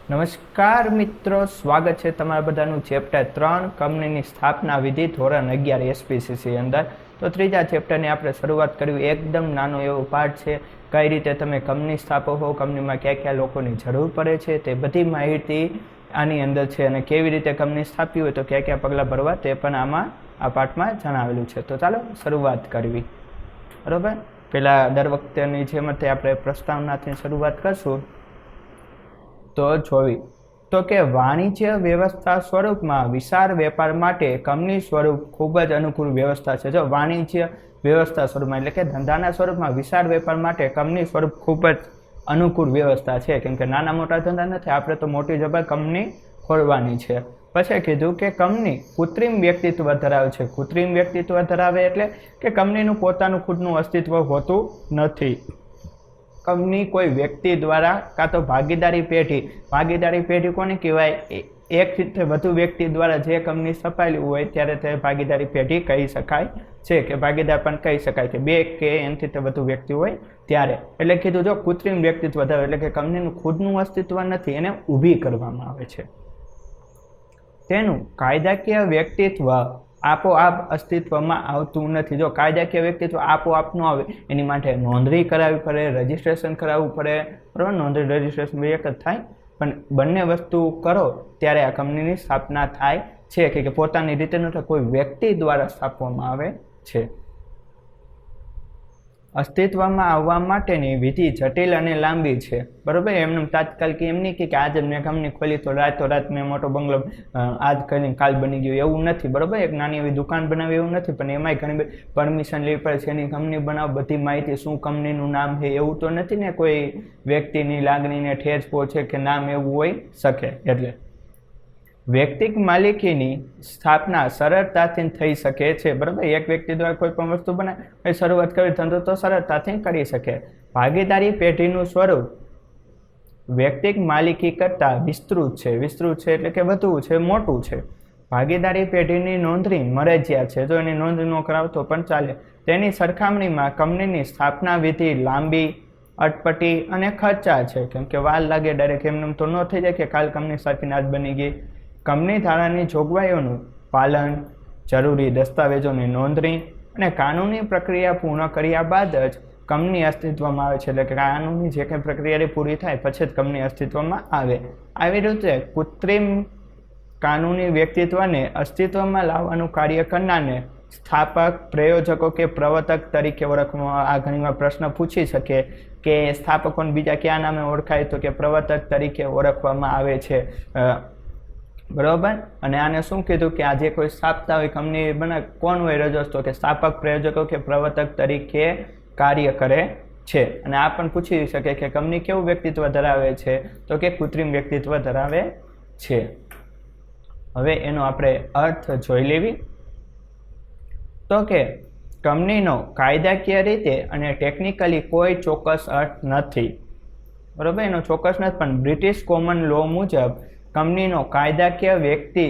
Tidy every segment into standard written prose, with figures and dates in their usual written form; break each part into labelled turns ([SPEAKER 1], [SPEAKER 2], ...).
[SPEAKER 1] નમસ્કાર મિત્રો, સ્વાગત છે તમારા બધાનું ચેપ્ટર 3 કંપનીની સ્થાપના વિધિ ધોરણ 11 એસપીસીસી અંદર. તો ત્રીજા ચેપ્ટરની આપણે શરૂઆત કરવી. એકદમ નાનો એવો પાર્ટ છે. કઈ રીતે તમે કંપની સ્થાપો હો, કંપનીમાં કયા કયા લોકોની જરૂર પડે છે તે બધી માહિતી આની અંદર છે, અને કેવી રીતે કંપની સ્થાપવી હોય તો કયા કયા પગલાં ભરવા તે પણ આ પાઠમાં જણાવેલું છે. તો ચાલો શરૂઆત કરવી. બરાબર, પહેલાં દર વખતેની જેમ આપણે પ્રસ્તાવનાથી શરૂઆત કરશું. તો જોવી તો કે વાણિજ્ય વ્યવસ્થા સ્વરૂપમાં વિશાળ વેપાર માટે કંપની સ્વરૂપ ખૂબ જ અનુકૂળ વ્યવસ્થા છે. જો વાણિજ્ય વ્યવસ્થા સ્વરૂપમાં એટલે કે ધંધાના સ્વરૂપમાં વિશાળ વેપાર માટે કંપની સ્વરૂપ ખૂબ જ અનુકૂળ વ્યવસ્થા છે, કેમ કે નાના મોટા ધંધા નથી, આપણે તો મોટી જબર કંપની ખોલવાની છે. પછી કીધું કે કંપની કૃત્રિમ વ્યક્તિત્વ ધરાવે છે. કૃત્રિમ વ્યક્તિત્વ ધરાવે એટલે કે કંપનીનું પોતાનું ખુદનું અસ્તિત્વ હોતું નથી. કંપની કોઈ વ્યક્તિ દ્વારા કાં તો ભાગીદારી પેઢી કોને કહેવાય? એક રીતે વધુ વ્યક્તિ દ્વારા જે કંપની સ્થપાયેલી હોય ત્યારે તે ભાગીદારી પેઢી કહી શકાય છે, કે ભાગીદાર પણ કહી શકાય કે બે કે એનાથી વધુ વ્યક્તિ હોય ત્યારે. એટલે કીધું જો કૃત્રિમ વ્યક્તિત્વ ધરાવે એટલે કે કંપનીનું ખુદનું અસ્તિત્વ નથી, એને ઊભી કરવામાં આવે છે. તેનું કાયદાકીય વ્યક્તિત્વ આપોઆપ અસ્તિત્વમાં આવતું નથી. જો કાયદાકીય વ્યક્તિત્વ આપોઆપ ન આવે એની માટે નોંધણી કરાવવી પડે, રજિસ્ટ્રેશન કરાવવું પડે. બરાબર, નોંધણી રજિસ્ટ્રેશન એક જ થાય, પણ બંને વસ્તુ કરો ત્યારે આ કંપનીની સ્થાપના થાય છે, કે પોતાની રીતે નથી, કોઈ વ્યક્તિ દ્વારા સ્થાપવામાં આવે છે. અસ્તિત્વમાં આવવા માટેની વિધિ જટિલ અને લાંબી છે. બરાબર, એમને તાત્કાલિક એમ નહીં કે આજે મેં કંપની ખોલી તો રાત મેં મોટો બંગલો આજ કરીને કાલ બની ગયો, એવું નથી. બરાબર, એક નાની એવી દુકાન બનાવી એવું નથી, પણ એમાંય ઘણી બધી પરમિશન લેવી પડે છે. એની કંપની બનાવો, બધી માહિતી, શું કંપનીનું નામ છે એવું તો નથી ને કોઈ વ્યક્તિની લાગણીને ઠેસ પહોંચે કે નામ એવું હોય શકે. એટલે વ્યક્તિક માલિકીની સ્થાપના સરળતાથી થઈ શકે છે. બરાબર, એક વ્યક્તિ દ્વારા કોઈ પણ વસ્તુ બનાવે શરૂઆત કરી ધંધો તો સરળતાથી કરી શકે. ભાગીદારી પેઢીનું સ્વરૂપ વ્યક્તિક માલિકી કરતાં વિસ્તૃત છે. વિસ્તૃત છે એટલે કે વધુ છે, મોટું છે. ભાગીદારી પેઢીની નોંધણી મરજિયાત છે. જો એની નોંધ ન કરાવો તો પણ ચાલે. તેની સરખામણીમાં કંપનીની સ્થાપના વિધિ લાંબી, અટપટી અને ખર્ચાળ છે, કેમ કે વાર લાગે. ડાયરેક્ટ એમને તો ન થઈ જાય કે કાલ કંપની સ્થાપીને આજ બની ગઈ. કંપની ધારાની જોગવાઈઓનું પાલન, જરૂરી દસ્તાવેજોની નોંધણી અને કાનૂની પ્રક્રિયા પૂર્ણ કર્યા બાદ જ કંપની અસ્તિત્વમાં આવે છે. એટલે કે કાનૂની જે કંઈ પ્રક્રિયા પૂરી થાય પછી જ કંપની અસ્તિત્વમાં આવે. આવી રીતે કૃત્રિમ કાનૂની વ્યક્તિત્વને અસ્તિત્વમાં લાવવાનું કાર્ય કરનારને સ્થાપક, પ્રયોજકો કે પ્રવર્તક તરીકે ઓળખવામાં. આ ઘણીવાર પ્રશ્ન પૂછી શકે કે સ્થાપકોને બીજા કયા નામે ઓળખાય, તો કે પ્રવર્તક તરીકે ઓળખવામાં આવે છે. બરાબર, અને આને શું કીધું કે આ જે કોઈ સ્થાપતા હોય કંપની બને કોણ હોય રજસ, તો કે સ્થાપક, પ્રયોજકો કે પ્રવર્તક તરીકે કાર્ય કરે છે. અને આ પણ પૂછી શકે કે કંપની કેવું વ્યક્તિત્વ ધરાવે છે, તો કે કૃત્રિમ વ્યક્તિત્વ ધરાવે છે. હવે એનો આપણે અર્થ જોઈ લેવી. તો કે કંપનીનો કાયદાકીય રીતે અને ટેકનિકલી કોઈ ચોક્કસ અર્થ નથી. બરાબર, એનો ચોક્કસ નથી, પણ બ્રિટિશ કોમન લો મુજબ કંપનીનો કાયદાકીય વ્યક્તિ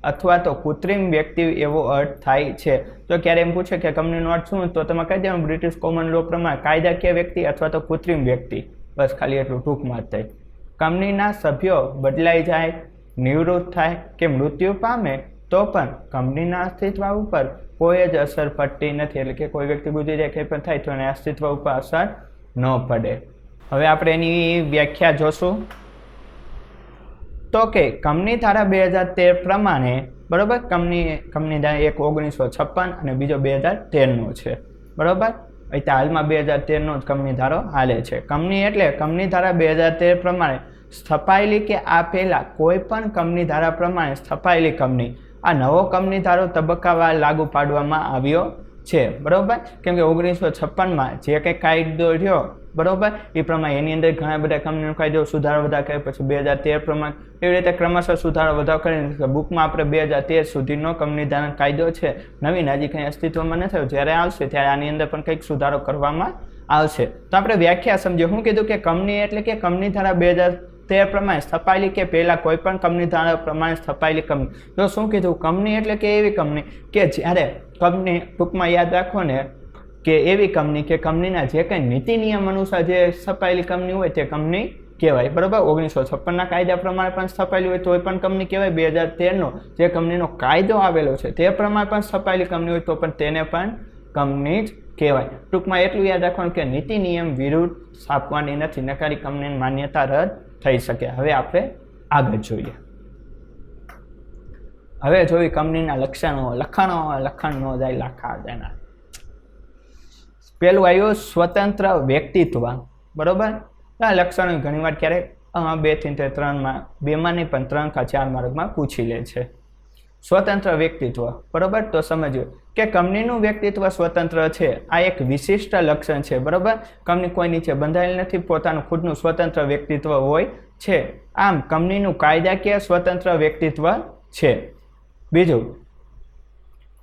[SPEAKER 1] અથવા તો કૃત્રિમ વ્યક્તિ એવો અર્થ થાય છે. તો ક્યારે એમ પૂછે કે કંપનીનો અર્થ શું, તો તમે કહી દેવાનું બ્રિટિશ કોમન લો પ્રમાણે કાયદાકીય વ્યક્તિ અથવા તો કૃત્રિમ વ્યક્તિ. બસ ખાલી એટલું ટૂંકમાં જ થાય. કંપનીના સભ્યો બદલાઈ જાય, નિવૃત્ત થાય કે મૃત્યુ પામે તો પણ કંપનીના અસ્તિત્વ ઉપર કોઈ જ અસર પડતી નથી. એટલે કે કોઈ વ્યક્તિ ગુજરી જાય, કંઈ પણ થાય તો એના અસ્તિત્વ ઉપર અસર ન પડે. હવે આપણે એની વ્યાખ્યા જોશું. તો કે કંપની ધારા 2013 પ્રમાણે, બરાબર, કંપની ધારા એક 1956 અને બીજો 2013નો છે. બરાબર, એટલે હાલમાં 2013નો જ કંપની ધારો હાલે છે. કંપની એટલે કંપની ધારા 2013 પ્રમાણે સ્થપાયેલી કે આ પહેલા કોઈ પણ કંપની ધારા પ્રમાણે સ્થપાયેલી કંપની. આ નવો કંપની ધારો તબક્કાવાર લાગુ પાડવામાં આવ્યો છે. બરાબર, કેમ કે 1956માં જે કંઈ કાયદો રહ્યો, બરાબર, એ પ્રમાણે એની અંદર ઘણા બધા કંપનીનો કાયદો સુધારો વધારો કરે. પછી 2013 પ્રમાણે એવી રીતે ક્રમશઃ સુધારો વધારો કરીને બુકમાં આપણે 2013 સુધીનો કંપની ધારા કાયદો છે. નવીન હજી કંઈ અસ્તિત્વમાં ન થયો, જ્યારે આવશે ત્યારે આની અંદર પણ કંઈક સુધારો કરવામાં આવશે. તો આપણે વ્યાખ્યા સમજીએ. શું કીધું કે કંપની એટલે કે કંપની ધારા 2013 પ્રમાણે સ્થપાયેલી કે પહેલા કોઈ પણ કંપની ધારા પ્રમાણે સ્થપાયેલી કંપની. તો શું કીધું, કંપની એટલે કે એવી કંપની કે જ્યારે કંપની, ટૂંકમાં યાદ રાખો ને, કે એવી કંપની કે કંપનીના જે કંઈ નીતિ નિયમ અનુસાર જે સ્થપાયેલી કંપની હોય તે કંપની કહેવાય, બરાબર. 1956ના કાયદા પ્રમાણે પણ સ્થપાયેલી હોય તોય પણ કંપની કહેવાય. 2013નો જે કંપનીનો કાયદો આવેલો છે તે પ્રમાણે પણ સ્થપાયેલી કંપની હોય તો પણ તેને પણ કંપની જ કહેવાય. ટૂંકમાં એટલું યાદ રાખવાનું કે નીતિ નિયમ વિરુદ્ધ સ્થાપવાની નથી, નકારી કંપનીની માન્યતા રદ થઈ શકે. હવે આપણે આગળ જોઈએ. હવે જોઈએ કંપનીના લક્ષણો. લખાણ નો જાય લાખા દેના. પેલું આવ્યું સ્વતંત્ર વ્યક્તિત્વ, બરોબર. આ લક્ષણો ઘણી વાર ક્યારેક 2 થી 3માં 2માં નહીં પણ 3 કે 4 માર્કમાં પૂછી લે છે. સ્વતંત્ર વ્યક્તિત્વ, બરોબર. તો સમજો કે કંપનીનું વ્યક્તિત્વ સ્વતંત્ર છે. આ એક વિશિષ્ટ લક્ષણ છે, બરોબર. કંપની કોઈ નીચે બંધાયેલ નથી, પોતાનું ખુદનું સ્વતંત્ર વ્યક્તિત્વ હોય છે. આમ કંપનીનું કાયદાકીય સ્વતંત્ર વ્યક્તિત્વ છે. બીજું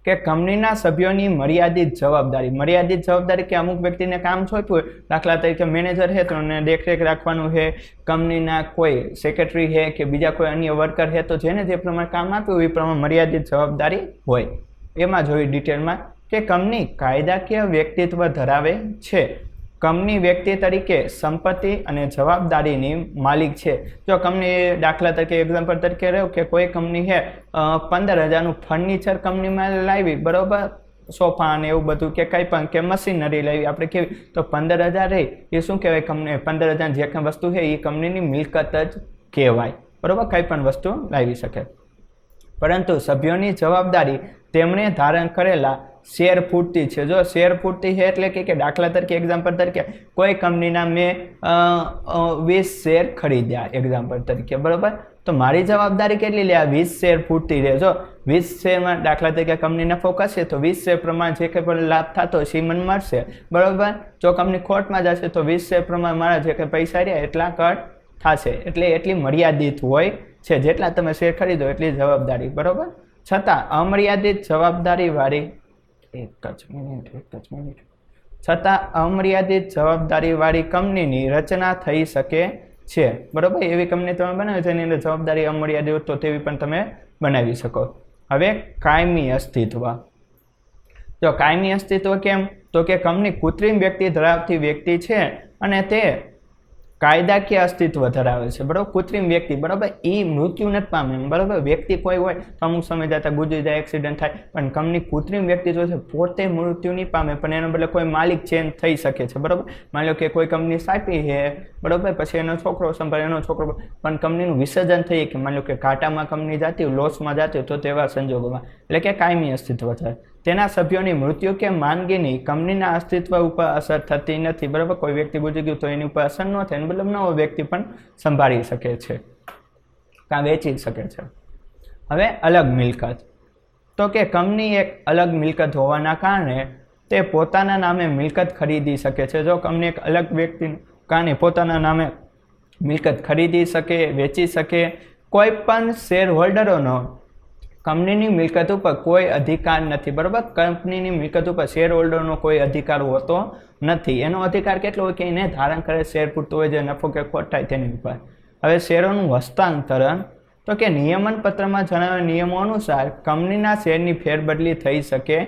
[SPEAKER 1] કે કંપનીના સભ્યોની મર્યાદિત જવાબદારી કે અમુક વ્યક્તિને કામ સોંપ્યું હોય, દાખલા તરીકે મેનેજર છે તો એને દેખરેખ રાખવાનું છે, કંપનીના કોઈ સેક્રેટરી છે કે બીજા કોઈ અન્ય વર્કર છે તો જેને જે પ્રમાણે કામ આપ્યું એ પ્રમાણે મર્યાદિત જવાબદારી હોય. એમાં જોઈ ડિટેલમાં કે કંપની કાયદાકીય વ્યક્તિત્વ ધરાવે છે. કંપની વ્યક્તિ તરીકે સંપત્તિ અને જવાબદારીની માલિક છે. જો કંપની દાખલા તરીકે એક્ઝામ્પલ તરીકે રહ્યો કે કોઈ કંપની છે 15,000નું ફર્નિચર કંપનીમાં લાવી, બરોબર, સોફા અને એવું બધું કે કંઈ પણ કે મશીનરી લાવી આપણે કેવી, તો 15,000 રહી એ શું કહેવાય, કંપની 15,000 જે કંઈ વસ્તુ છે એ કંપનીની મિલકત જ કહેવાય, બરોબર. કંઈ પણ વસ્તુ લાવી શકે. પરંતુ સભ્યોની જવાબદારી તેમણે ધારણ કરેલા શેર પૂરતી છે. જો શેર પૂરતી છે એટલે કે દાખલા તરીકે એક્ઝામ્પલ તરીકે કોઈ કંપનીના મેં 20 શેર ખરીદ્યા એક્ઝામ્પલ તરીકે, બરોબર. તો મારી જવાબદારી કેટલી લે, 20 શેર પૂરતી રહે. જો 20 શેરમાં દાખલા તરીકે કંપની નફો કરશે તો 20 શેર પ્રમાણે જે કંઈ પણ લાભ થતો હશે એ મને મળશે, બરોબર. જો કંપની ખોટમાં જશે તો 20 શેર પ્રમાણે મારા જે કંઈ પૈસા રહ્યા એટલા કટ થશે. એટલે એટલી મર્યાદિત હોય છે, જેટલા તમે શેર ખરીદો એટલી જવાબદારી, બરોબર. છતાં અમર્યાદિત જવાબદારીવાળી છતાં અમર્યાદિત જવાબદારીવાળી કંપનીની રચના થઈ શકે છે, બરોબર. એવી કંપની તમે બનાવો જેની અંદર જવાબદારી અમર્યાદિત તો તેવી પણ તમે બનાવી શકો. હવે કાયમી અસ્તિત્વ. જો કાયમી અસ્તિત્વ કેમ, તો કે કંપની કૃત્રિમ વ્યક્તિ ધરાવતી વ્યક્તિ છે અને તે કાયદાકીય અસ્તિત્વ ધરાવે છે, બરોબર. કૃત્રિમ વ્યક્તિ, બરોબર, એ મૃત્યુ નથી પામે, બરોબર. વ્યક્તિ કોઈ હોય તો અમુક સમય જતા ગુજરી જાય, એક્સિડન્ટ થાય, પણ કંપની કૃત્રિમ વ્યક્તિ જો છે પોતે મૃત્યુ નહીં પામે પણ એનો બદલે કોઈ માલિક ચેન્જ થઈ શકે છે, બરોબર. માની લો કે કોઈ કંપની સાપી છે, બરોબર, પછી એનો છોકરો સંભાળે, એનો છોકરો, પણ કંપનીનું વિસર્જન થઈ કે માની લો કે ઘાટામાં કંપની જતી હોય, લોસમાં જતી હોય તો તેવા સંજોગોમાં, એટલે કે કાયમી અસ્તિત્વ થાય. તેના સભ્યોની મૃત્યુ કે માંદગીની કંપનીના અસ્તિત્વ ઉપર અસર થતી નથી, બરાબર. કોઈ વ્યક્તિ ગુજરી ગયું તો એની ઉપર અસર ન થાય, મતલબ નવો વ્યક્તિ પણ સંભાળી શકે છે, કાં વેચી શકે છે. હવે અલગ મિલકત. તો કે કંપની એક અલગ મિલકત હોવાના કારણે તે પોતાના નામે મિલકત ખરીદી શકે છે. જો કંપની એક અલગ વ્યક્તિ કારણે પોતાના નામે મિલકત ખરીદી શકે, વેચી શકે. કોઈ પણ શેર હોલ્ડરોનો કંપનીની મિલકત ઉપર કોઈ અધિકાર નથી, બરાબર. કંપનીની મિલકત ઉપર શેર હોલ્ડરનો કોઈ અધિકાર હોતો નથી. એનો અધિકાર કેટલો હોય કે એને ધારણ કરે શેર પૂરતો હોય, જે નફો કે ખોટ થાય તેની ઉપર. હવે શેરોનું હસ્તાંતરણ. તો કે નિયમન પત્રમાં જણાવેલ નિયમો અનુસાર કંપનીના શેરની ફેરબદલી થઈ શકે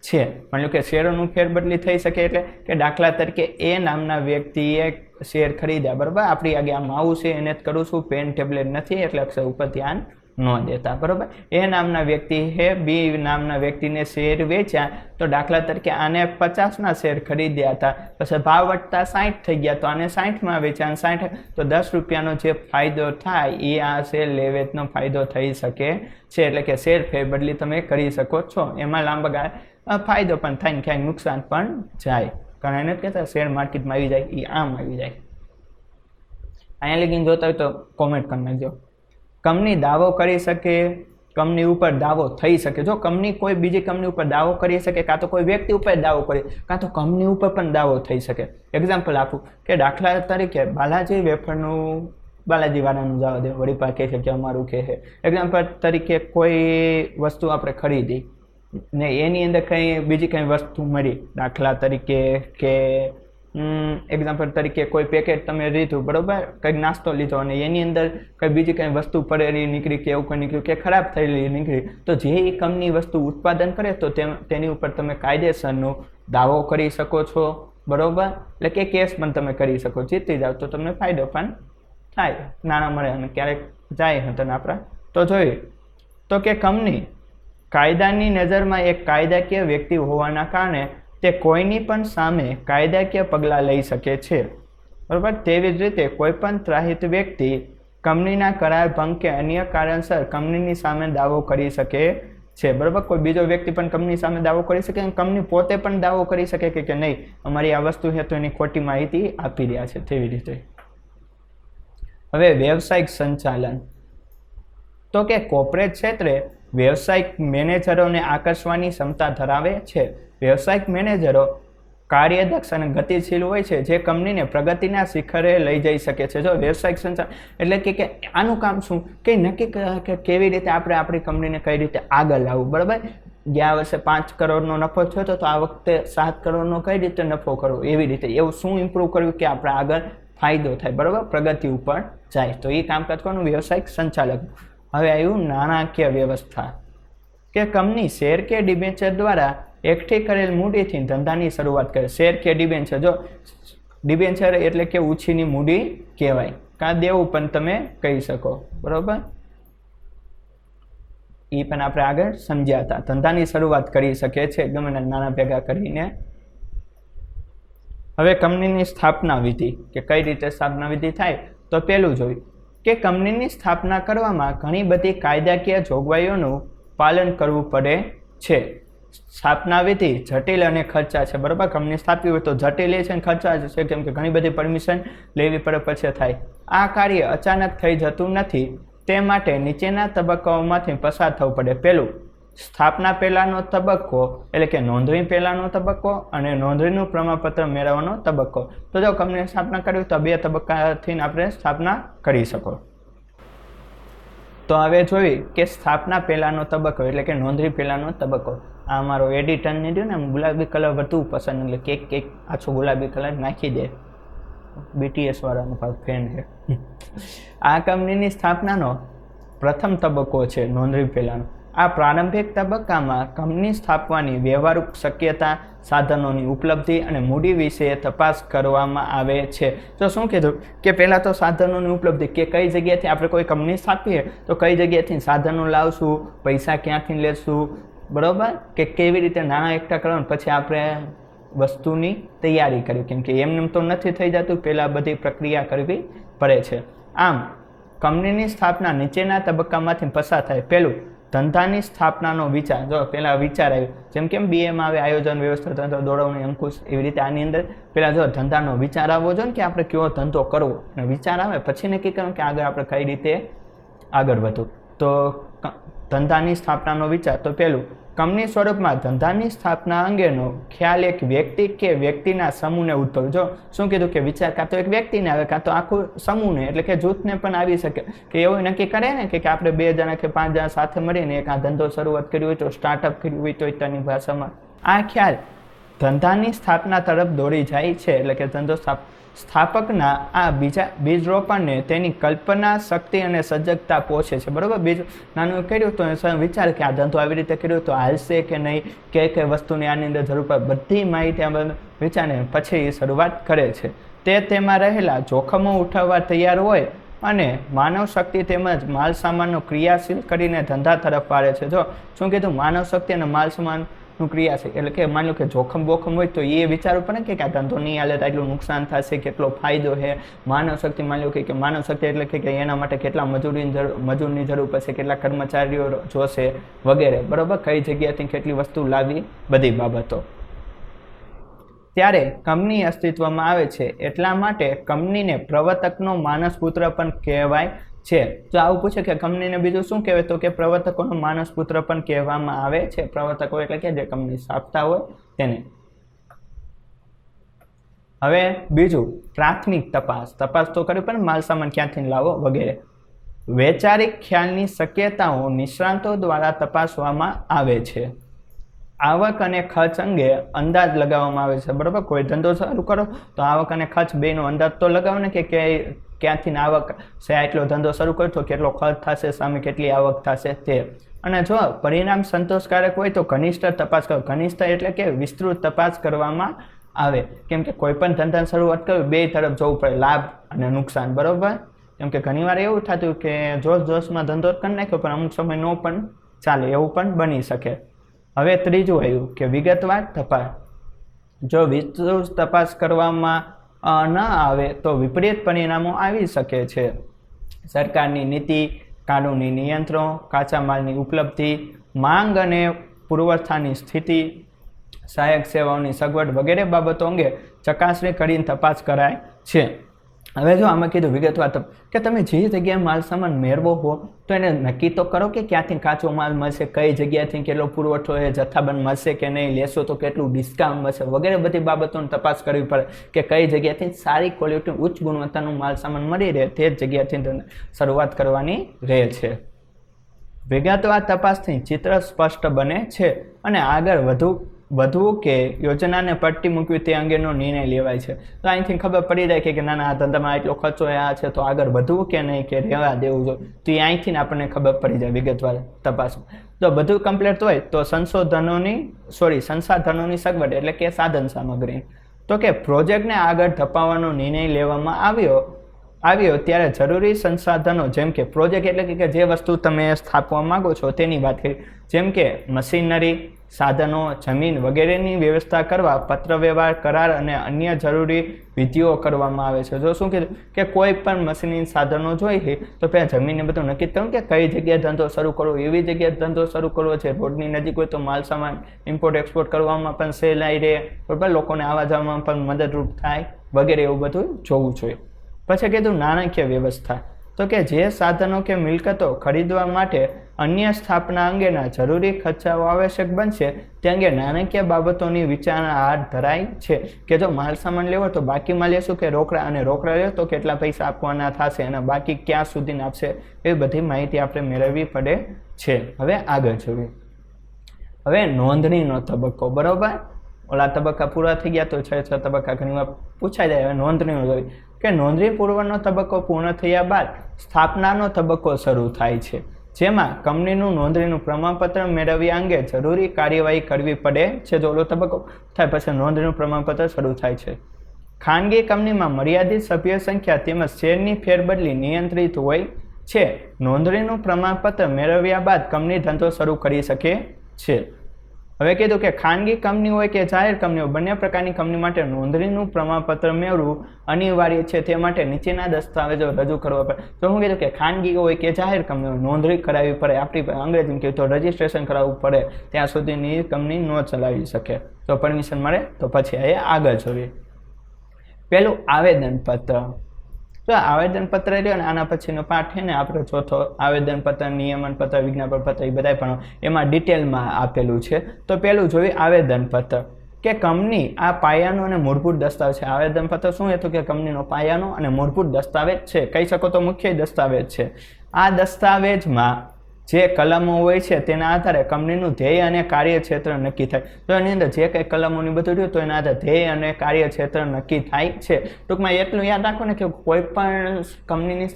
[SPEAKER 1] છે. માની લો કે શેરોનું ફેરબદલી થઈ શકે એટલે કે દાખલા તરીકે એ નામના વ્યક્તિએ શેર ખરીદ્યા, બરાબર. આપણી આગે આમ આવું છે એને જ કરું છું, પેન ટેબ્લેટ નથી એટલે અક્ષર ઉપર ધ્યાન ન દેતા, બરોબર. એ નામના વ્યક્તિ હે બી નામના વ્યક્તિને શેર વેચ્યા, તો દાખલા તરીકે આને 50ના શેર ખરીદ્યા હતા, પછી ભાવ વધતા 60 થઈ ગયા તો આને 60માં વેચ્યા, 60 તો 10 રૂપિયાનો જે ફાયદો થાય એ આ શેર લેવેચનો ફાયદો થઈ શકે છે. એટલે કે શેર ફેરબદલી તમે કરી શકો છો. એમાં લાંબા ગાળે ફાયદો પણ થાય ને ક્યાંય નુકસાન પણ જાય, કારણ એને જ કહેતા શેર માર્કેટમાં આવી જાય એ આમ આવી જાય. અહીંયા લગીને જોતા હોય તો કોમેન્ટ કરી નાખજો. કંપની દાવો કરી શકે, કંપની ઉપર દાવો થઈ શકે. જો કંપની કોઈ બીજી કંપની ઉપર દાવો કરી શકે, કાં તો કોઈ વ્યક્તિ ઉપર દાવો કરી, કાં તો કંપની ઉપર પણ દાવો થઈ શકે. એક્ઝામ્પલ આપું કે દાખલા તરીકે બાલાજી વેફરનું, બાલાજી વાળાનું જવા દે, વળી પા કહે છે કે અમારું કહે છે. એક્ઝામ્પલ તરીકે કોઈ વસ્તુ આપણે ખરીદી ને એની અંદર કંઈ બીજી કંઈ વસ્તુ મળી, દાખલા તરીકે કે એક્ઝામ્પલ તરીકે કોઈ પેકેટ તમે લીધું, બરોબર, કંઈક નાસ્તો લીધો અને એની અંદર કંઈ બીજી કંઈ વસ્તુ પડેલી નીકળી કે એવું કંઈ નીકળ્યું કે ખરાબ થયેલી નીકળી, તો જે એ કંપની વસ્તુ ઉત્પાદન કરે તો તેની ઉપર તમે કાયદેસરનો દાવો કરી શકો છો, બરોબર. એટલે કે કેસ પણ તમે કરી શકો, જીતી જાઓ તો તમને ફાયદો પણ થાય, નાણાં મળે અને ક્યારેક જાય હતા આપણા. તો જોઈએ તો કે કંપની કાયદાની નજરમાં એક કાયદાકીય વ્યક્તિ હોવાના કારણે તે કોઈની પણ સામે કાયદાકીય પગલાં લઈ શકે છે, બરાબર. તેવી જ રીતે કોઈ પણ ત્રાહિત વ્યક્તિ કંપનીના કરાર ભંગ કે અન્ય કારણસર કંપનીની સામે દાવો કરી શકે છે, બરાબર. કોઈ બીજો વ્યક્તિ પણ કંપની સામે દાવો કરી શકે, કંપની પોતે પણ દાવો કરી શકે કે નહીં અમારી આ વસ્તુ છે તો એની ખોટી માહિતી આપી રહ્યા છે, તેવી રીતે. હવે વ્યવસાયિક સંચાલન, તો કે કોર્પોરેટ ક્ષેત્રે વ્યવસાયિક મેનેજરોને આકર્ષવાની ક્ષમતા ધરાવે છે. વ્યવસાયિક મેનેજરો કાર્યદક્ષ અને ગતિશીલ હોય છે, જે કંપનીને પ્રગતિના શિખરે લઈ જઈ શકે છે. જો વ્યવસાયિક સંચાલન એટલે કે આનું કામ શું કે નક્કી કે કેવી રીતે આપણે આપણી કંપનીને કઈ રીતે આગળ લાવવું, બરાબર. ગયા વર્ષે 5 કરોડનો નફો થયો હતો તો આ વખતે 7 કરોડનો કઈ રીતે નફો કરવો, એવી રીતે એવું શું ઇમ્પ્રૂવ કરવું કે આપણે આગળ ફાયદો થાય, બરાબર, પ્રગતિ ઉપર જાય. તો એ કામકાજ કોનું? વ્યવસાયિક સંચાલક. હવે આવ્યું નાણાકીય વ્યવસ્થા, કે કંપની શેર કે ડિબેન્ચર દ્વારા એકઠી કરેલ મૂડીથી ધંધાની શરૂઆત કરે. શેર કે ડિબેન્ચર, જો ડિબેન્ચર એટલે કે ઉછીની મૂડી કહેવાય, કાં દેવું પણ તમે કહી શકો, બરોબર. એ પણ આપણે આગળ સમજ્યા હતા. ધંધાની શરૂઆત કરી શકે છે ગમે નાણાં ભેગા કરીને. હવે કંપનીની સ્થાપના વિધિ, કે કઈ રીતે સ્થાપના વિધિ થાય, તો પેલું જોયું કે કંપનીની સ્થાપના કરવામાં ઘણી બધી કાયદાકીય જોગવાઈઓનું પાલન કરવું પડે છે. સ્થાપના વિધિ જટિલ અને ખર્ચા છે, બરાબર. કંપની સ્થાપવી હોય તો જટિલ છે અને ખર્ચા છે, કેમ કે ઘણી બધી પરમિશન લેવી પડે પછી થાય. આ કાર્ય અચાનક થઈ જતું નથી, તે માટે નીચેના તબક્કાઓમાંથી પસાર થવું પડે. પહેલું, સ્થાપના પહેલાંનો તબક્કો એટલે કે નોંધણી પહેલાંનો તબક્કો અને નોંધણીનું પ્રમાણપત્ર મેળવવાનો તબક્કો. તો જો કંપનીની સ્થાપના કરવી તો 2 તબક્કાથી આપણે સ્થાપના કરી શકો. તો હવે જોઈએ કે સ્થાપના પહેલાંનો તબક્કો એટલે કે નોંધણી પહેલાંનો તબક્કો. આ મારો એડિટરને દો ને ગુલાબી કલર વધુ પસંદ, એટલે કેક આછો ગુલાબી કલર નાખી દે. BTS વાળાનો ફેન છે. આ કંપનીની સ્થાપનાનો પ્રથમ તબક્કો છે નોંધણી પહેલાંનો. આ પ્રારંભિક તબક્કામાં કંપની સ્થાપવાની વ્યવહારુ શક્યતા, સાધનોની ઉપલબ્ધિ અને મૂડી વિશે તપાસ કરવામાં આવે છે. તો શું કીધું કે પહેલાં તો સાધનોની ઉપલબ્ધિ, કે કઈ જગ્યાએથી આપણે કોઈ કંપની સ્થાપીએ તો કઈ જગ્યાએથી સાધનો લાવશું, પૈસા ક્યાંથી લેશું, બરાબર, કે કેવી રીતે નાણાં એકઠા કરવાનું, પછી આપણે વસ્તુની તૈયારી કરવી, કેમ કે એમને તો નથી થઈ જતું, પહેલાં બધી પ્રક્રિયા કરવી પડે છે. આમ કંપનીની સ્થાપના નીચેના તબક્કામાંથી પસાર થાય. પહેલું, ધંધાની સ્થાપનાનો વિચાર. જો પહેલાં વિચાર આવ્યો, જેમ કેમ BAમાં આવે આયોજન, વ્યવસ્થા, તંત્ર, દોરવણી, અંકુશ, એવી રીતે આની અંદર પહેલાં જો ધંધાનો વિચાર આવવો જોઈએ ને કે આપણે કેવો ધંધો કરવો, અને વિચાર આવે પછી નક્કી કરવું કે આગળ આપણે કઈ રીતે આગળ વધવું. તો ધંધાની સ્થાપનાનો વિચાર, તો પહેલું, કંપની સ્વરૂપમાં ધંધાની સ્થાપના અંગેનો ખ્યાલ એક વ્યક્તિ કે વ્યક્તિના સમૂહને ઉદ્ભવે. જો શું કીધું કે વિચાર કાં તો એક વ્યક્તિને આવે કાં તો આખું સમૂહને એટલે કે જૂથને પણ આવી શકે, કે એવું નક્કી કરે ને કે આપણે 2 જણા કે 5 જણા સાથે મળીને એક આ ધંધો શરૂઆત કર્યો હોય તો સ્ટાર્ટઅપ કર્યું હોય તો અત્યારની ભાષામાં આ ખ્યાલ ધંધાની સ્થાપના તરફ દોડી જાય છે. એટલે કે ધંધો સ્થાપકના આ બીજરોપણને તેની કલ્પના શક્તિ અને સજગતા પહોંચે છે, બરાબર. બીજું નાનું કર્યું તો વિચાર કે આ ધંધો આવી રીતે કર્યો તો હાલશે કે નહીં, કઈ વસ્તુની આની અંદર જરૂર પડે, બધી માહિતી આ વિચારે પછી એ શરૂઆત કરે છે. તે તેમાં રહેલા જોખમો ઉઠાવવા તૈયાર હોય અને માનવ શક્તિ તેમજ માલ સામાનનો ક્રિયાશીલ કરીને ધંધા તરફ વાળે છે. જો શું કીધું, માનવ શક્તિ અને માલ સામાન ક્રિયા છે, એટલે કે માની લો કે જોખમ હોય તો એ વિચારવું પડે કે આ ધંધો નહીં હાલે તો એટલું નુકસાન થશે, કેટલો ફાયદો છે. માનવ શક્તિ, માની લો કે માનવ શક્તિ એટલે કે એના માટે કેટલા મજૂરની જરૂર પડશે, કેટલા કર્મચારીઓ જોશે વગેરે, બરાબર, કઈ જગ્યાથી કેટલી વસ્તુ લાવવી, બધી બાબતો. ત્યારે કંપની અસ્તિત્વમાં આવે છે, એટલા માટે કંપનીને પ્રવર્તકનો માનસપુત્ર પણ કહેવાય છે. જો આવું પૂછે કે કંપનીને બીજું શું કહેવાય, તો કે પ્રવર્તકોનો માનસપુત્ર પણ કહેવામાં આવે છે. પ્રવર્તકો એટલે કે જે કંપની સ્થાપતા હોય તેને. હવે બીજું, પ્રાથમિક તપાસ તો કરવી પણ માલ સામાન ક્યાંથી લાવો વગેરે. વૈચારિક ખ્યાલની શક્યતાઓ નિષ્ણાતો દ્વારા તપાસવામાં આવે છે. આવક અને ખર્ચ અંગે અંદાજ લગાવવામાં આવે છે, બરાબર. કોઈ ધંધો શરૂ કરો તો આવક અને ખર્ચ બેનો અંદાજ તો લગાવો ને કે ક્યાંથી આવક છે, એટલો ધંધો શરૂ કર્યો તો કેટલો ખર્ચ થશે, સામે કેટલી આવક થશે તે. અને જો પરિણામ સંતોષકારક હોય તો ઘનિષ્ઠ તપાસ કરો. ઘનિષ્ઠ એટલે કે વિસ્તૃત તપાસ કરવામાં આવે, કેમ કે કોઈ પણ ધંધાની શરૂઆત કરવી 2 તરફ જવું પડે, લાભ અને નુકસાન, બરાબર. કેમ કે ઘણીવાર એવું થતું કે જોશમાં ધંધો કરી નાખ્યો પણ અમુક સમય ન પણ ચાલે, એવું પણ બની શકે. હવે ત્રીજું આવ્યું કે વિગતવાર તપાસ. જો વિસ્તૃત તપાસ કરવામાં ન આવે તો વિપરીત પરિણામો આવી શકે છે. સરકારની નીતિ, કાનૂની નિયંત્રણો, કાચા માલની ઉપલબ્ધિ, માંગ અને પુરવઠાની સ્થિતિ, સહાયક સેવાઓની સગવડ વગેરે બાબતો અંગે ચકાસણી કરીને તપાસ કરાય છે. હવે જો આમાં કીધું વિગતવાર કે તમે જે જગ્યાએ માલ સામાન મેળવો હો તો એને નક્કી તો કરો કે ક્યાંથી કાચો માલ મળશે, કઈ જગ્યાથી કેટલો પુરવઠો એ જથ્થાબંધ મળશે કે નહીં, લેશો તો કેટલું ડિસ્કાઉન્ટ મળશે વગેરે બધી બાબતોની તપાસ કરવી પડે કે કઈ જગ્યાથી સારી ક્વોલિટી ઉચ્ચ ગુણવત્તાનું માલ સામાન મળી રહે તે જ જગ્યાથી શરૂઆત કરવાની રહે છે. વિગતવાર તપાસથી ચિત્ર સ્પષ્ટ બને છે અને આગળ વધવું કે યોજનાને પટ્ટી મૂકવી તે અંગેનો નિર્ણય લેવાય છે. તો અહીંથી ખબર પડી જાય કે ના આ ધંધામાં એટલો ખર્ચો આ છે તો આગળ વધવું કે નહીં કે રહેવા દેવું જોઈએ, તો એ અહીંથી આપણને ખબર પડી જાય વિગતવાર તપાસમાં. તો બધું કમ્પ્લીટ હોય તો સંસાધનોની સગવડ એટલે કે સાધન સામગ્રી. તો કે પ્રોજેક્ટને આગળ ધપાવવાનો નિર્ણય લેવામાં આવ્યો ત્યારે જરૂરી સંસાધનો, જેમ કે પ્રોજેક્ટ એટલે કે જે વસ્તુ તમે સ્થાપવા માંગો છો તેની વાત કરી, જેમ કે મશીનરી, સાધનો, જમીન વગેરેની વ્યવસ્થા કરવા પત્રવ્યવહાર, કરાર અને અન્ય જરૂરી વિધિઓ કરવામાં આવે છે. જો શું કીધું કે કોઈ પણ મશીનરી સાધનો જોઈએ તો પહેલાં જમીનને બધું નક્કી કરવું કે કઈ જગ્યાએ ધંધો શરૂ કરવો, એવી જગ્યાએ ધંધો શરૂ કરવો છે રોડની નજીક હોય તો માલ સામાન ઇમ્પોર્ટ એક્સપોર્ટ કરવામાં પણ સહેલાઈ રહે, બરાબર, લોકોને આવવા જવામાં પણ મદદરૂપ થાય વગેરે એવું બધું જોવું જોઈએ. પછી કીધું નાણાકીય વ્યવસ્થા. તો કે જે સાધનો કે મિલકતો ખરીદવા માટે અન્ય સ્થાપના અંગેના જરૂરી ખર્ચાઓ આવશ્યક બનશે તે અંગે નાણાકીય બાબતોની વિચારણા હાથ ધરાય છે. કે જો માલ સામાન લેવો તો બાકીમાં લેશું કે રોકડા, અને રોકડા લેવો તો કેટલા પૈસા આપવાના થશે અને બાકી ક્યાં સુધી આપશે, એ બધી માહિતી આપણે મેળવવી પડે છે. હવે આગળ જોઈએ. હવે નોંધણીનો તબક્કો, બરોબર, ઓલા તબક્કા પૂરા થઈ ગયા તો 6 તબક્કા ઘણીવાર પૂછાઈ જાય. હવે નોંધણીનો જોઈએ કે નોંધણી પૂર્વનો તબક્કો પૂર્ણ થયા બાદ સ્થાપનાનો તબક્કો શરૂ થાય છે, જેમાં કંપનીનું નોંધણીનું પ્રમાણપત્ર મેળવ્યા અંગે જરૂરી કાર્યવાહી કરવી પડે છે. જો ઓલો તબક્કો થાય પછી નોંધણીનું પ્રમાણપત્ર શરૂ થાય છે. ખાનગી કંપનીમાં મર્યાદિત સભ્ય સંખ્યા તેમજ શેરની ફેરબદલી નિયંત્રિત હોય છે. નોંધણીનું પ્રમાણપત્ર મેળવ્યા બાદ કંપની ધંધો શરૂ કરી શકે છે. હવે કીધું કે ખાનગી કંપની હોય કે જાહેર કંપનીઓ બંને પ્રકારની કંપની માટે નોંધણીનું પ્રમાણપત્ર મેળવવું અનિવાર્ય છે. તે માટે નીચેના દસ્તાવેજો રજૂ કરવા પડે. તો હું કીધું કે ખાનગી હોય કે જાહેર કંપનીઓ નોંધણી કરાવવી પડે, આપણી અંગ્રેજીમાં કીધું તો રજિસ્ટ્રેશન કરાવવું પડે, ત્યાં સુધીની કંપની ન ચલાવી શકે. તો પરમિશન મળે તો પછી એ આગળ જોઈએ. પેલું આવેદનપત્ર. તો આવેદનપત્ર રહ્યો ને આના પછીનો પાઠ છે ને આપણે ચોથો આવેદનપત્ર, નિયમનપત્ર, વિજ્ઞાપનપત્ર એ બધા પણ એમાં ડિટેલમાં આપેલું છે. તો પેલું જોઈએ આવેદનપત્ર કે કંપની આ પાયાનો અને મૂળભૂત દસ્તાવેજ છે. આવેદનપત્ર શું હતું કે કંપનીનો પાયાનો અને મૂળભૂત દસ્તાવેજ છે, કહી શકો તો મુખ્ય દસ્તાવેજ છે. આ દસ્તાવેજમાં જે કલમો હોય છે તેના આધારે કંપનીનું ધ્યેય અને કાર્યક્ષેત્ર નક્કી થાય. તો એની અંદર જે કંઈ કલમોની બધું રહ્યું તો એના આધારે ધ્યેય અને કાર્યક્ષેત્ર નક્કી થાય છે. ટૂંકમાં એટલું યાદ રાખો ને કે કોઈ પણ કંપનીની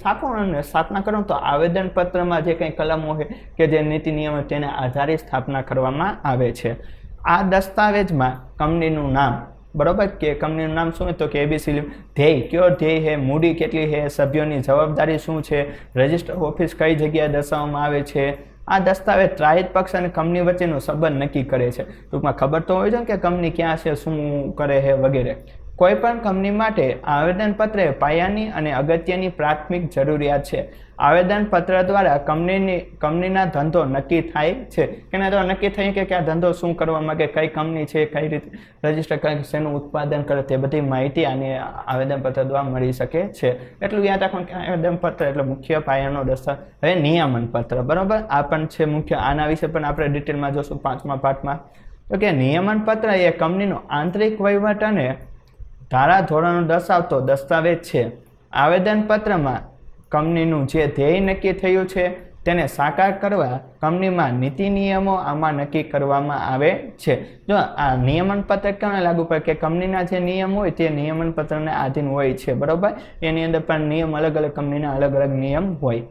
[SPEAKER 1] સ્થાપના કરો તો આવેદનપત્રમાં જે કંઈ કલમો હોય કે જે નીતિ નિયમો તેના આધારે સ્થાપના કરવામાં આવે છે. આ દસ્તાવેજમાં કંપનીનું નામ, બરોબર, કે કંપનીનું નામ શું તો કે એબીસી, ધ્યેય, કયો ધ્યેય છે, મૂડી કેટલી છે, સભ્યોની જવાબદારી શું છે, રજિસ્ટર ઓફિસ કઈ જગ્યાએ દર્શાવવામાં આવે છે. આ દસ્તાવેજ ત્રાહિત પક્ષ અને કંપની વચ્ચેનો સંબંધ નક્કી કરે છે. ટૂંકમાં ખબર તો હોય છે કે કંપની ક્યાં છે, શું કરે છે વગેરે. કોઈ પણ કંપની માટે આવેદનપત્ર એ પાયાની અને અગત્યની પ્રાથમિક જરૂરિયાત છે. આવેદનપત્ર દ્વારા કંપનીના ધંધો નક્કી થાય છે કે ના, તો નક્કી થાય કે આ ધંધો શું કરવા માંગે, કઈ કંપની છે, કઈ રીતે રજીસ્ટર કરે, શેનું ઉત્પાદન કરે, તે બધી માહિતી આને આવેદનપત્ર દ્વારા મળી શકે છે. એટલું યાદ રાખવાનું કે આવેદનપત્ર એટલે મુખ્ય પાયાનો દસ્તાવેજ. હવે નિયમનપત્ર, બરોબર, આ પણ છે મુખ્ય. આના વિશે પણ આપણે ડિટેલમાં જોશું 5મા પાઠમાં. તો કે નિયમનપત્ર એ કંપનીનો આંતરિક વહીવટ અને ધારાધોરણો દર્શાવતો દસ્તાવેજ છે. આવેદનપત્રમાં કંપનીનું જે ધ્યેય નક્કી થયું છે તેને સાકાર કરવા કંપનીમાં નીતિ નિયમો આમાં નક્કી કરવામાં આવે છે. જો આ નિયમનપત્ર કેને લાગુ પડે કે કંપનીના જે નિયમ હોય તે નિયમનપત્રને આધીન હોય છે, બરોબર. એની અંદર પણ નિયમ અલગ અલગ કંપનીના અલગ અલગ નિયમ હોય.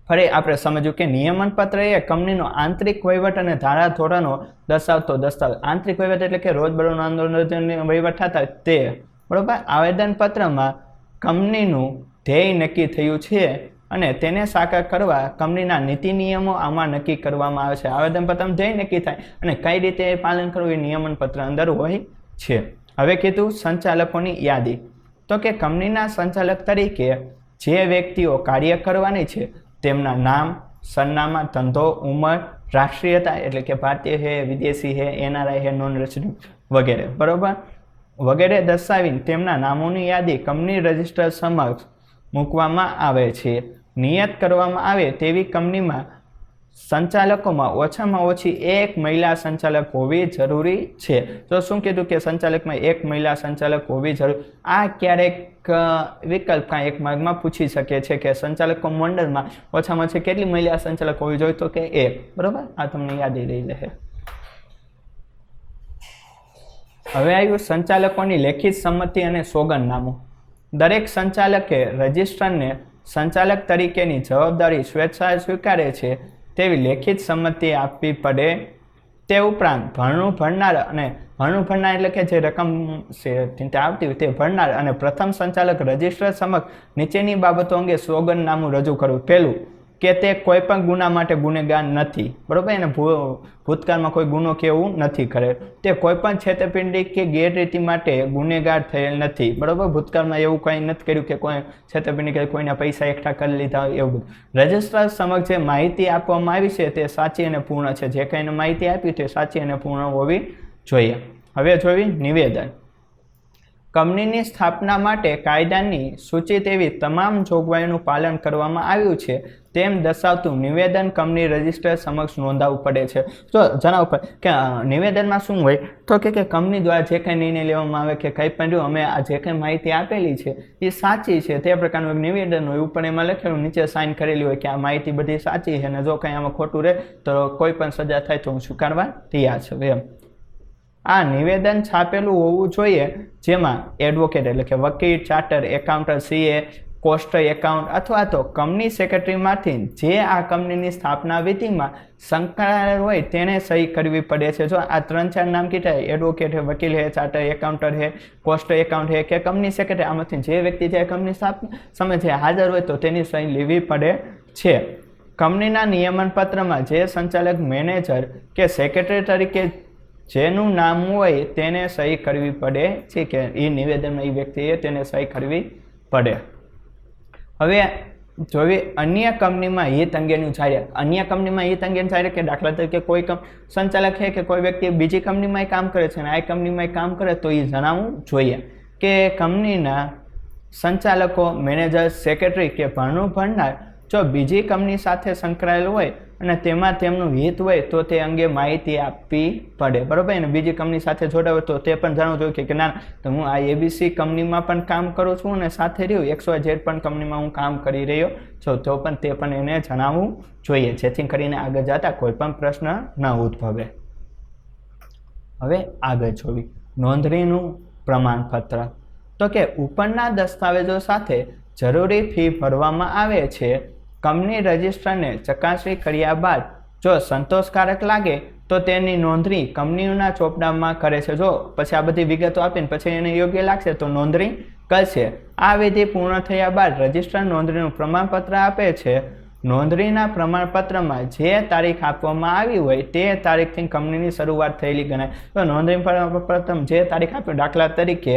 [SPEAKER 1] ફરી આપણે સમજ્યું કે નિયમનપત્ર એ કંપનીનો આંતરિક વહીવટ અને ધારાધોરણો દર્શાવતો દસ્તાવેજ. આંતરિક વહીવટ એટલે કે રોજબરોજના આંદોલન વહીવટ થતા તે, બરોબર. આવેદનપત્રમાં કંપનીનું ધ્યેય નક્કી થયું છે અને તેને સાકાર કરવા કંપનીના નીતિ નિયમો આમાં નક્કી કરવામાં આવે છે. આવેદનપત્રમાં ધ્યેય નક્કી થાય અને કઈ રીતે પાલન કરવું એ નિયમનપત્ર અંદર હોય છે. હવે કીધું સંચાલકોની યાદી. તો કે કંપનીના સંચાલક તરીકે જે વ્યક્તિઓ કાર્ય કરવાની છે તેમના નામ, સરનામા, ધંધો, ઉંમર, રાષ્ટ્રીયતા એટલે કે ભારતીય છે, વિદેશી છે, NRI છે, નોન રેસિડેન્ટ વગેરે, બરોબર, વગેરે દર્શાવીને તેમના નામોની યાદી કંપની રજિસ્ટર સમક્ષ મૂકવામાં આવે છે. નિયત કરવામાં આવે તેવી કંપનીમાં સંચાલકોમાં ઓછામાં ઓછી એક મહિલા સંચાલક હોવી જરૂરી છે. તો શું કીધું કે સંચાલકમાં એક મહિલા સંચાલક હોવી જરૂરી. આ ક્યારેક વિકલ્પ કાંઈ એક માર્ગમાં પૂછી શકે છે કે સંચાલકો મંડળમાં ઓછામાં ઓછી કેટલી મહિલા સંચાલક હોવી જોઈએ, તો કે એક, બરોબર. આ તમને યાદ રહી જશે. હવે આવ્યું સંચાલકોની લેખિત સંમતિ અને સોગંદનામું. દરેક સંચાલકે રજિસ્ટ્રારને સંચાલક તરીકેની જવાબદારી સ્વેચ્છાએ સ્વીકારે છે તેવી લેખિત સંમતિ આપવી પડે. તે ઉપરાંત ભરણું ભરનાર અને ભરણું ભરનાર એટલે કે જે રકમ આવતી હોય તે ભરનાર અને પ્રથમ સંચાલક રજિસ્ટ્રાર સમક્ષ નીચેની બાબતો અંગે સોગંદનામું રજૂ કરવું. પહેલું કે તે કોઈ પણ ગુના માટે ગુનેગાર નથી, બરોબર, એને ભૂતકાળમાં કોઈ ગુનો કે એવું નથી કરેલ. તે કોઈ પણ છેતરપિંડી કે ગેરરીતિ માટે ગુનેગાર થયેલ નથી, બરોબર, ભૂતકાળમાં એવું કંઈ નથી કર્યું કે કોઈ છેતરપિંડી કે કોઈના પૈસા એકઠા કરી લીધા હોય એવું બધું. રજિસ્ટ્રાર સમક્ષ જે માહિતી આપવામાં આવી છે તે સાચી અને પૂર્ણ છે. જે કંઈ માહિતી આપી તે સાચી અને પૂર્ણ હોવી જોઈએ. હવે જોવી નિવેદન. કંપનીની સ્થાપના માટે કાયદાની સૂચિત એવી તમામ જોગવાઈઓનું પાલન કરવામાં આવ્યું છે તેમ દર્શાવતું નિવેદન કંપની રજિસ્ટર સમક્ષ નોંધાવવું પડે છે. તો જણાવવું પડે કે નિવેદનમાં શું હોય, તો કે કંપની દ્વારા જે કંઈ નિર્ણય લેવામાં આવે કે કંઈ પણ અમે આ જે કંઈ માહિતી આપેલી છે એ સાચી છે તે પ્રકારનું એક નિવેદન હોય. ઉપર એમાં લખેલું, નીચે સાઇન કરેલી હોય કે આ માહિતી બધી સાચી છે અને જો કંઈ આમાં ખોટું રહે તો કોઈ પણ સજા થાય તો હું સ્વીકારવા તૈયાર છું એમ. આ નિવેદન છાપેલું હોવું જોઈએ જેમાં એડવોકેટ એટલે કે વકીલ, charter accountant, CA, cost account અથવા તો કંપની સેક્રેટરીમાંથી જે આ કંપનીની સ્થાપના વિધિમાં સંકળાયેલ હોય તેને સહી કરવી પડે છે. જો આ 3-4 નામ કીધા, એડવોકેટ છે, વકીલ છે, ચાર્ટર એકાઉન્ટર છે, કોસ્ટ એકાઉન્ટ છે કે કંપની સેક્રેટરી, આમાંથી જે વ્યક્તિ જે કંપની સ્થાપના સમય છે હાજર હોય તો તેની સહી લેવી પડે છે. કંપનીના નિયમન પત્રમાં જે સંચાલક, મેનેજર કે સેક્રેટરી તરીકે જેનું નામ હોય તેને સહી કરવી પડે છે કે એ નિવેદનમાં એ વ્યક્તિએ તેને સહી કરવી પડે. હવે જોવી અન્ય કંપનીમાં હિત અંગેનું જાહેરાત. અન્ય કંપનીમાં હિત અંગેનું જાહેરાત કે દાખલા તરીકે કોઈ સંચાલક છે કે કોઈ વ્યક્તિ બીજી કંપનીમાં કામ કરે છે અને આ કંપનીમાં કામ કરે તો એ જણાવવું જોઈએ કે કંપનીના સંચાલકો, મેનેજર, સેક્રેટરી કે ભરણું ભરનાર જો બીજી કંપની સાથે સંકળાયેલ હોય અને તેમાં તેમનું હિત હોય તો તે અંગે માહિતી આપવી પડે, બરોબર. અને બીજી કંપની સાથે જોડાવે તો તે પણ જાણવું જોઈએ કે ના, તો હું આ ABC કંપનીમાં પણ કામ કરું છું અને સાથે રહ્યું XYZ પણ કંપનીમાં હું કામ કરી રહ્યો છું તો પણ તે પણ એને જણાવવું જોઈએ જેથી કરીને આગળ જતા કોઈ પણ પ્રશ્ન ન ઉદ્ભવે. હવે આગળ જોવી નોંધણીનું પ્રમાણપત્ર. તો કે ઉપરના દસ્તાવેજો સાથે જરૂરી ફી ભરવામાં આવે છે. કંપની રજિસ્ટ્રારને ચકાસણી કર્યા બાદ જો સંતોષકારક લાગે તો તેની નોંધણી કંપનીઓના ચોપડામાં કરે છે. જો પછી આ બધી વિગતો આપીને પછી એને યોગ્ય લાગશે તો નોંધણી કરશે. આ વિધિ પૂર્ણ થયા બાદ રજિસ્ટ્રાર નોંધણીનું પ્રમાણપત્ર આપે છે. નોંધણીના પ્રમાણપત્રમાં જે તારીખ આપવામાં આવી હોય તે તારીખથી કંપનીની શરૂઆત થયેલી ગણાય. તો નોંધણી પ્રમાણપત્ર જે તારીખ આપી, દાખલા તરીકે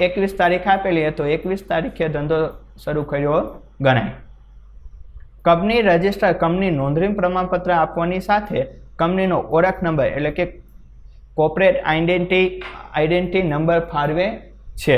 [SPEAKER 1] 21 તારીખ આપેલી તો 21 તારીખે ધંધો શરૂ કર્યો ગણાય. કંપની રજિસ્ટ્રાર કંપની નોંધણી પ્રમાણપત્ર આપવાની સાથે કંપનીનો ઓળખ નંબર એટલે કે કોર્પોરેટ આઈડેન્ટિટી નંબર ફાળવે છે.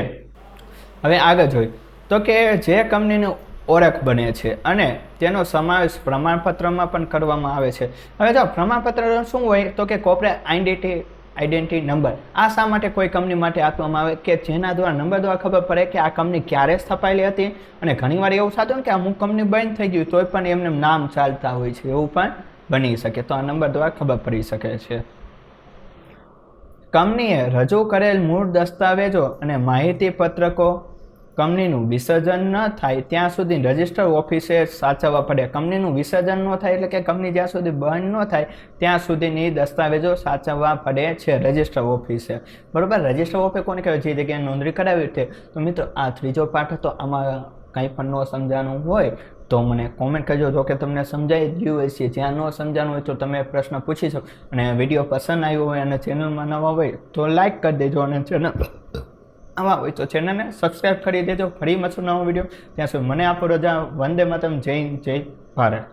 [SPEAKER 1] હવે આગળ જોઈએ તો કે જે કંપનીનું ઓળખ બને છે અને તેનો સમાવેશ પ્રમાણપત્રમાં પણ કરવામાં આવે છે. હવે જો પ્રમાણપત્ર શું હોય તો કે કોર્પોરેટ આઈડેન્ટિટી નંબર. આ શા માટે કોઈ કંપની માટે આપવામાં આવે કે જેના દ્વારા નંબર દ્વારા ખબર પડે કે આ કંપની ક્યારે સ્થપાયેલી હતી. અને ઘણીવાર એવું થતું ને કે અમુક કંપની બંધ થઈ ગયું તોય પણ એમને નામ ચાલતા હોય છે, એવું પણ બની શકે. તો આ નંબર દ્વારા ખબર પડી શકે છે. કંપનીએ રજૂ કરેલ મૂળ દસ્તાવેજો અને માહિતી પત્રકો કંપનીનું વિસર્જન ન થાય ત્યાં સુધી રજિસ્ટર ઓફિસે સાચવવા પડે. કંપનીનું વિસર્જન ન થાય એટલે કે કંપની જ્યાં સુધી બંધ ન થાય ત્યાં સુધીની દસ્તાવેજો સાચવવા પડે છે રજિસ્ટર ઓફિસે, બરોબર. રજિસ્ટર ઓફિસ કોને કહેવાય? જે જગ્યાએ નોંધણી કરાવી છે. તો મિત્રો આ ત્રીજો પાઠ હતો. આમાં કંઈ પણ ન સમજાણું હોય તો મને કોમેન્ટ કરજો. જો કે તમને સમજાઈ જ ગયું હશે. જ્યાં ન સમજાણું હોય તો તમે પ્રશ્ન પૂછી શકો. અને વિડીયો પસંદ આવ્યો હોય અને ચેનલમાં નવા હોય તો લાઈક કરી દેજો, અને ચેનલ આવા હોય તો ચેનલને સબસ્ક્રાઈબ કરી દેજો. ફરી મળશું નવો વિડીયો. ત્યાં સુધી મને આપો રજા. વંદે માતરમ. જય હિન્દ, જય ભારત.